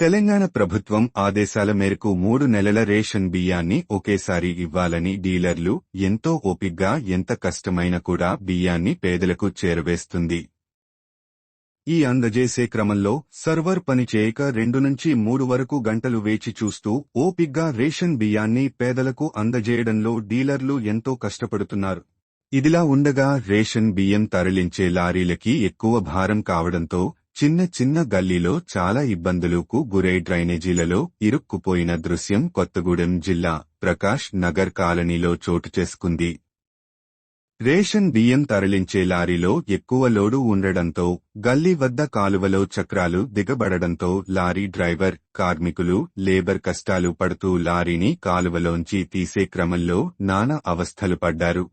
తెలంగాణ ప్రభుత్వం ఆదేశాల మేరకు 3 నెలల రేషన్ బియ్యాన్ని ఒకేసారి ఇవ్వాలని డీలర్లు ఎంతో ఓపిగ్గా ఎంత కష్టమైనా కూడా బియ్యాన్ని పేదలకు చేరవేస్తుంది. ఈ అందజేసే క్రమంలో సర్వర్ పనిచేయక 2 నుంచి 3 వరకు గంటలు వేచి చూస్తూ ఓపిగ్గా రేషన్ బియ్యాన్ని పేదలకు అందజేయడంలో డీలర్లు ఎంతో కష్టపడుతున్నారు. ఇదిలా ఉండగా రేషన్ బియ్యం తరలించే లారీలకి ఎక్కువ భారం కావడంతో చిన్న చిన్న గల్లీలో చాలా ఇబ్బందులకు గురై డ్రైనేజీలలో ఇరుక్కుపోయిన దృశ్యం కొత్తగూడెం జిల్లా ప్రకాష్ నగర్ కాలనీలో చోటు చేసుకుంది. రేషన్ బియ్యం తరలించే లారీలో ఎక్కువ లోడు ఉండడంతో గల్లీ వద్ద కాలువలో చక్రాలు దిగబడడంతో లారీ డ్రైవర్, కార్మికులు, లేబర్ కష్టాలు పడుతూ లారీని కాలువలోంచి తీసే క్రమంలో నానా అవస్థలు పడ్డారు.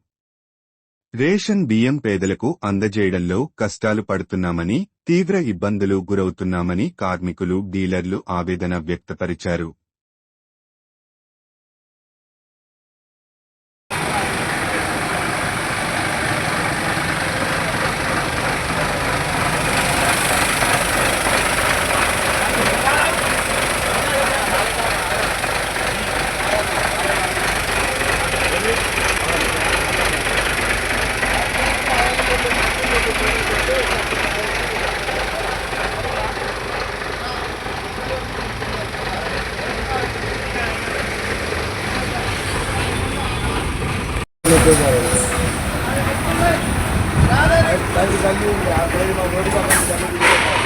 రేషన్ బియ్యం పేదలకు అందజేయడంలో కష్టాలు పడుతున్నామని, తీవ్ర ఇబ్బందులు గురవుతున్నామని కార్మికులు, డీలర్లు ఆవేదన వ్యక్తపరిచారు. Tadi pagi, ya, kalau mau